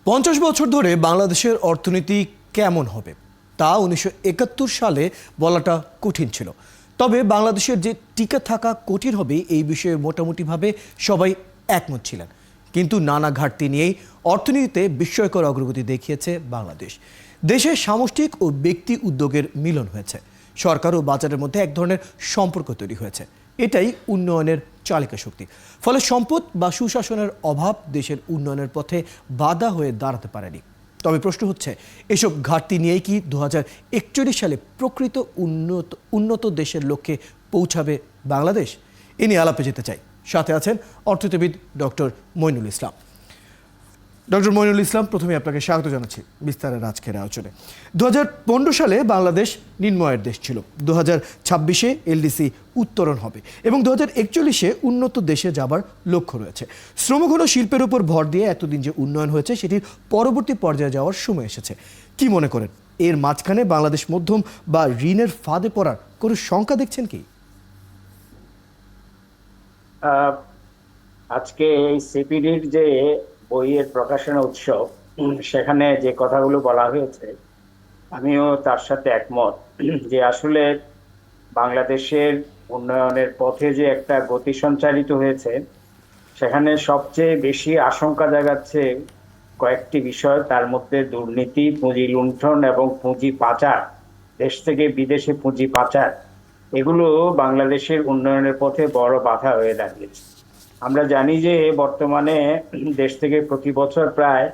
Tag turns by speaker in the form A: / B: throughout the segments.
A: 50 বছর ধরে বাংলাদেশের অর্থনীতি কেমন হবে তা 1971 সালে বলাটা কঠিন ছিল। তবে বাংলাদেশের যে টিকে থাকা কঠিন হবে এই বিষয়ে মোটামুটিভাবে সবাই একমত ছিলেন। কিন্তু নানা ঘাটতি নিয়েই অর্থনীতিতে বিস্ময়কর অগ্রগতি দেখিয়েছে বাংলাদেশ। দেশে সামষ্টিক ও ব্যক্তি উদ্যোগের মিলন হয়েছে। সরকার ও বাজারের মধ্যে এক ধরনের সম্পর্ক তৈরি হয়েছে। এটাই উন্নয়নের চালিকা শক্তি। ফলে সম্পদ বা সুশাসনের অভাব দেশের উন্নয়নের পথে বাধা হয়ে দাঁড়াতে পারেনি। তবে প্রশ্ন হচ্ছে, এসব ঘাটতি নিয়েই কি 2041 সালে প্রকৃত উন্নত দেশের লক্ষ্যে পৌঁছাবে বাংলাদেশ? এ নিয়ে আলাপে যেতে চাই। সাথে আছেন অর্থনীতিবিদ ডক্টর মইনুল ইসলাম। ডক্টর মইনুল ইসলাম, প্রথমে আপনাকে স্বাগত জানাচ্ছি বিস্তারের আজকের আলোচনায়। 2015 সালে বাংলাদেশ নিম্ন আয়ের দেশ ছিল। 2026-এ এলডিসি উত্তরণ হবে এবং 2041-এ উন্নত দেশে যাবার লক্ষ্য রয়েছে। শ্রমঘন শিল্পের উপর ভর দিয়ে এতদিন যে উন্নয়ন হয়েছে সেটির পরবর্তী পর্যায়ে যাওয়ার সময় এসেছে। কি মনে করেন, এর মাঝখানে বাংলাদেশ মধ্যম বা ঋণের ফাঁদে পড়ার কোনো শঙ্কা দেখছেন কি?
B: আজকে এই সিপিডির যে বইয়ের প্রকাশনা উৎসব, সেখানে যে কথাগুলো বলা হয়েছে আমিও তার সাথে একমত যে আসলে বাংলাদেশের উন্নয়নের পথে যে একটা গতি সঞ্চারিত হয়েছে, সেখানে সবচেয়ে বেশি আশঙ্কা জাগাচ্ছে কয়েকটি বিষয়। তার মধ্যে দুর্নীতি, পুঁজি লুণ্ঠন এবং পুঁজি পাচার, দেশ থেকে বিদেশে পুঁজি পাচার, এগুলো বাংলাদেশের উন্নয়নের পথে বড় বাধা হয়ে দাঁড়িয়েছে। আমরা জানি যে বর্তমানে দেশ থেকে প্রতি বছর প্রায়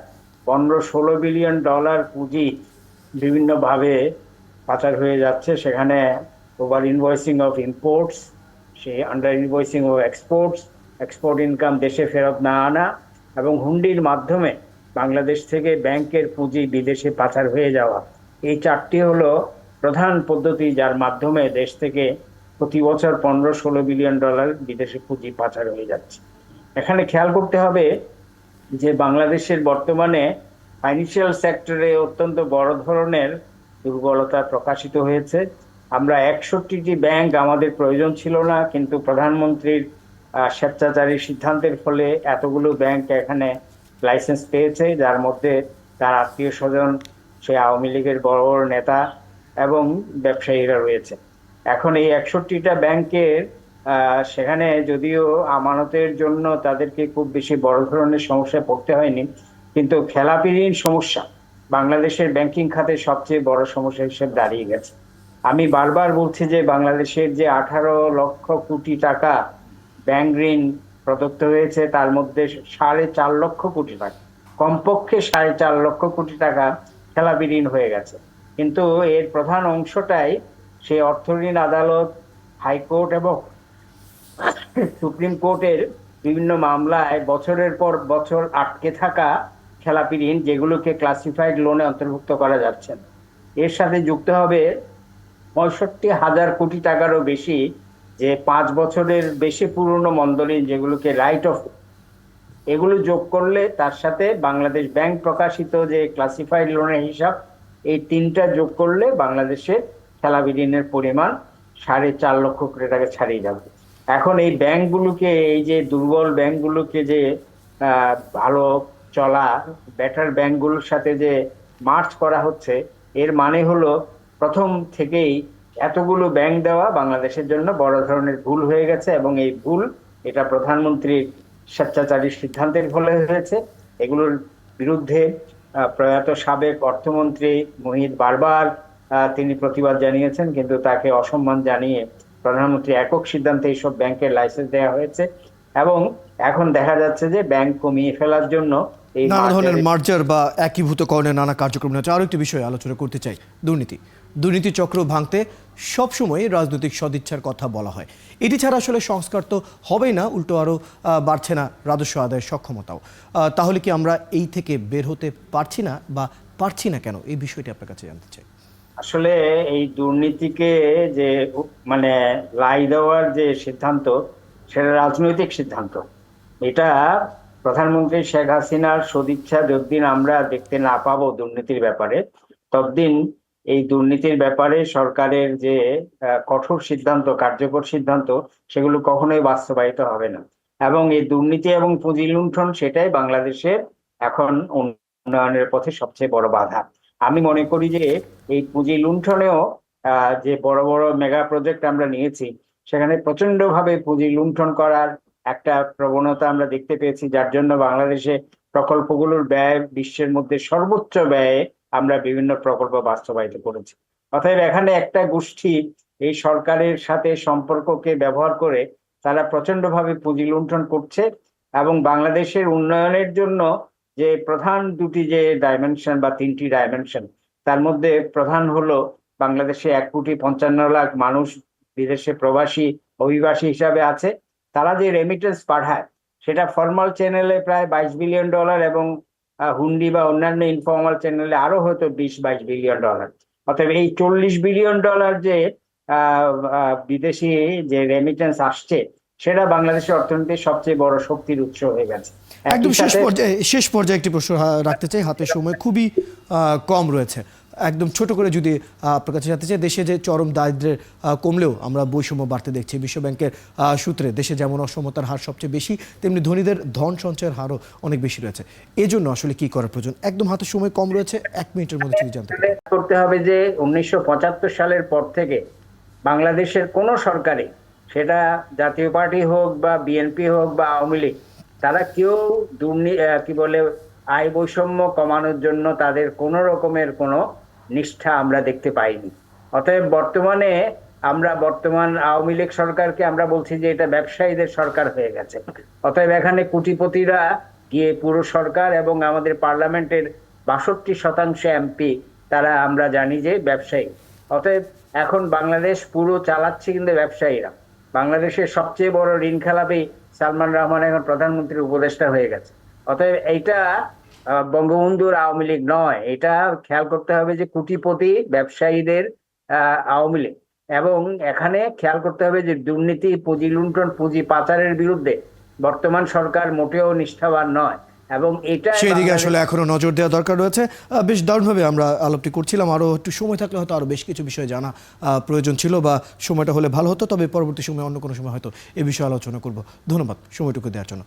B: 15-16 বিলিয়ন ডলার পুঁজি বিভিন্নভাবে পাচার হয়ে যাচ্ছে। সেখানে ওভার ইনভয়েসিং অফ ইম্পোর্টস, সেই under invoicing of exports, export income দেশে ফেরত না আনা এবং হুন্ডির মাধ্যমে বাংলাদেশ থেকে ব্যাংকের পুঁজি বিদেশে পাচার হয়ে যাওয়া, এই চারটি হলো প্রধান পদ্ধতি যার মাধ্যমে দেশ থেকে প্রতি বছর 15-16 বিলিয়ন ডলার বিদেশে পুঁজি পাচার হয়ে যাচ্ছে। এখানে খেয়াল করতে হবে যে বাংলাদেশের বর্তমানে ফাইন্যান্সিয়াল সেক্টরে অত্যন্ত বড় ধরনের দুর্বলতা প্রকাশিত হয়েছে। আমরা 61টি ব্যাংক আমাদের প্রয়োজন ছিল না, কিন্তু প্রধানমন্ত্রীর স্বেচ্ছাচারী সিদ্ধান্তের ফলে এতগুলো ব্যাংক এখানে লাইসেন্স পেয়েছে, যার মধ্যে তার আত্মীয় স্বজন, সে আওয়ামী লীগের বড় বড় নেতা এবং ব্যবসায়ীরা রয়েছে। এখন এই 61টা ব্যাংকের সেখানে যদিও আমানতের জন্য তাদেরকে খুব বেশি বড় ধরনের সমস্যায় পড়তে হয়নি, কিন্তু খেলাপি ঋণ সমস্যা বাংলাদেশের ব্যাংকিং খাতে সবচেয়ে বড় সমস্যা হিসেবে দাঁড়িয়ে গেছে। আমি বারবার বলছি যে বাংলাদেশের যে 18 লক্ষ কোটি টাকা ব্যাংক ঋণ প্রদত্ত হয়েছে, তার মধ্যে 4.5 লক্ষ কোটি টাকা, কমপক্ষে 4.5 লক্ষ কোটি টাকা খেলাপি ঋণ হয়ে গেছে। কিন্তু এর প্রধান অংশটাই সেই অর্থ ঋণ আদালত, হাইকোর্ট এবং সুপ্রিম কোর্টের বিভিন্ন মামলায় বছরের পর বছর আটকে থাকা খেলাপি ঋণ, যেগুলোকে ক্লাসিফাইড লোনে অন্তর্ভুক্ত করা যাচ্ছে না। এর সাথে যুক্ত হবে 65,000 কোটি টাকারও বেশি যে 5 বছরের বেশি পুরনো মন্দঋণ, যেগুলোকে রাইট অফ, এগুলো যোগ করলে তার সাথে বাংলাদেশ ব্যাংক প্রকাশিত যে ক্লাসিফাইড লোনের হিসাব, এই তিনটা যোগ করলে বাংলাদেশের খেলাপি ঋণের পরিমাণ 4.5 লক্ষ কোটি টাকা ছাড়িয়ে যাবে। এখন এই ব্যাংকগুলোকে, এই যে দুর্বল ব্যাংকগুলোকে যে ভালো চলা বেটার ব্যাংকগুলোর সাথে যে মার্চ করা হচ্ছে, এর মানে হলো প্রথম থেকেই এতগুলো ব্যাংক দেওয়া বাংলাদেশের জন্য বড় ধরনের ভুল হয়ে গেছে এবং এই ভুল, এটা প্রধানমন্ত্রীর স্বেচ্ছাচারী সিদ্ধান্তের ফলে হয়েছে। এগুলোর বিরুদ্ধে প্রয়াত সাবেক অর্থমন্ত্রী মুহিত বারবার তিনি প্রতিবাদ জানিয়েছেন, কিন্তু তাকে অসম্মান জানিয়ে প্রধানমন্ত্রী একক সিদ্ধান্তে এইসব ব্যাংকের লাইসেন্স দেওয়া হয়েছে এবং এখন দেখা যাচ্ছে যে ব্যাংক কমিয়ে ফেলার জন্য এই
A: নানা ধরনের মার্জার বা একীভূতকরণের নানা কার্যক্রম আছে। আরো একটি বিষয় আলোচনা করতে চাই, দুর্নীতি চক্র ভাঙতে সবসময় রাজনৈতিক সদিচ্ছার কথা বলা হয়। এটি ছাড়া আসলে সংস্কার তো হবেই না, উল্টো আরো বাড়ছে না রাজস্ব আদায়ের সক্ষমতাও। তাহলে কি আমরা এই থেকে বের হতে পারছি না, বা পারছি না কেন, এই বিষয়টি আপনার কাছে জানতে চাই।
B: আসলে এই দুর্নীতিকে যে মানে লাই দেওয়ার যে সিদ্ধান্ত, সেটা রাজনৈতিক সিদ্ধান্ত। এটা প্রধানমন্ত্রী শেখ হাসিনার সদিচ্ছা যতদিন আমরা দেখতে না পাবো দুর্নীতির ব্যাপারে, ততদিন এই দুর্নীতির ব্যাপারে সরকারের যে কঠোর সিদ্ধান্ত, কার্যকর সিদ্ধান্ত, সেগুলো কখনোই বাস্তবায়িত হবে না। এবং এই দুর্নীতি এবং পুঁজি লুণ্ঠন, সেটাই বাংলাদেশের এখন উন্নয়নের পথে সবচেয়ে বড় বাধা। আমি মনে করি যে এই পুঁজি লুণ্ঠনেও যে বড় বড় মেগা প্রজেক্ট আমরা নিয়েছি, সেখানে প্রচন্ড ভাবে পুঁজি লুণ্ঠন করার একটা প্রবণতা আমরা দেখতে পেয়েছি, যার জন্য বাংলাদেশে প্রকল্পগুলোর ব্যয় বিশ্বের মধ্যে সর্বোচ্চ ব্যয়ে আমরা বিভিন্ন প্রকল্প বাস্তবায়িত করেছি। অতএব এখানে একটা গোষ্ঠী এই সরকারের সাথে সম্পর্ককে ব্যবহার করে তারা প্রচন্ড ভাবে পুঁজি লুণ্ঠন করছে, এবং বাংলাদেশের উন্নয়নের জন্য যে প্রধান দুটি যে ডাইমেনশন বা তিনটি ডাইমেনশন, তার মধ্যে প্রধান হলো বাংলাদেশে 1,55,00,000 মানুষ বিদেশে প্রবাসী অভিবাসী হিসাবে আছে। তারা যে রেমিটেন্স পাঠায় সেটা ফর্মাল চ্যানেলে প্রায় $22 বিলিয়ন, এবং হুন্ডি বা অন্যান্য ইনফর্মাল চ্যানেলে আরো হয়তো 20-22 বিলিয়ন ডলার। অতএব এই $40 বিলিয়ন যে বিদেশি যে রেমিটেন্স আসছে, সেটা বাংলাদেশের অর্থনীতির সবচেয়ে বড় শক্তির উৎস হয়ে গেছে।
A: একদম শেষ পর্যায়ে একটি প্রশ্ন রাখতে চাই, হাতে সময় খুবই কম রয়েছে। একদম ছোট করে যদি আপনার কাছে জানতে চাই, দেশে যে চরম দারিদ্র্যের কমলেও আমরা বৈষম্য বাড়তে দেখছি। বিশ্বব্যাংকের সূত্রে দেশে যেমন অসমতার হার সবচেয়ে বেশি, তেমনি ধনীদের ধন সঞ্চয়ের হারও অনেক বেশি রয়েছে। এজন্য আসলে কি করা প্রয়োজন? একদম হাতে সময় কম রয়েছে, 1 মিনিটের মধ্যে যদি জানতে পারি।
B: করতে হবে যে 1975 সালের পর থেকে বাংলাদেশের কোন সরকারে, সেটা জাতীয় পার্টি হোক বা বিএনপি হোক বা আওয়ামী লীগ, তারা কেউ আয় বৈষম্য কমানোর জন্য তাদের কোন রকমের কোনো নিষ্ঠা আমরা দেখতে পাইনি। অতএব বর্তমান আওয়ামী লীগ সরকারকে আমরা বলছি যে এটা ব্যবসায়ীদের সরকার হয়ে গেছে। অতএব এখানে কোটিপতিরা গিয়ে পুরো সরকার এবং আমাদের পার্লামেন্টের 62% এমপি, তারা আমরা জানি যে ব্যবসায়ী। অতএব এখন বাংলাদেশ পুরো চালাচ্ছে কিন্তু ব্যবসায়ীরা। বাংলাদেশের সবচেয়ে বড় ঋণ খেলাপি সালমান রহমান এখন প্রধানমন্ত্রীর উপদেষ্টা হয়ে গেছে। অতএব এইটা বঙ্গবন্ধুর আওয়ামী লীগ নয়, এটা খেয়াল করতে হবে যে কোটিপতি ব্যবসায়ীদের আওয়ামী লীগ। এবং এখানে খেয়াল করতে হবে যে দুর্নীতি, পুঁজি লুণ্ঠন, পুঁজি পাচারের বিরুদ্ধে বর্তমান সরকার মোটেও নিষ্ঠাবান নয়, এবং এটা
A: সেই দিকে আসলে এখনো নজর দেওয়া দরকার রয়েছে। বেশ দারুণভাবে আমরা আলাপটি করছিলাম। আরও একটু সময় থাকলে হয়তো আরও বেশ কিছু বিষয় জানা প্রয়োজন ছিল, বা সময়টা হলে ভালো হতো। তবে পরবর্তী সময় অন্য কোনো সময় হয়তো এ বিষয়ে আলোচনা করব। ধন্যবাদ সময়টুকু দেওয়ার জন্য।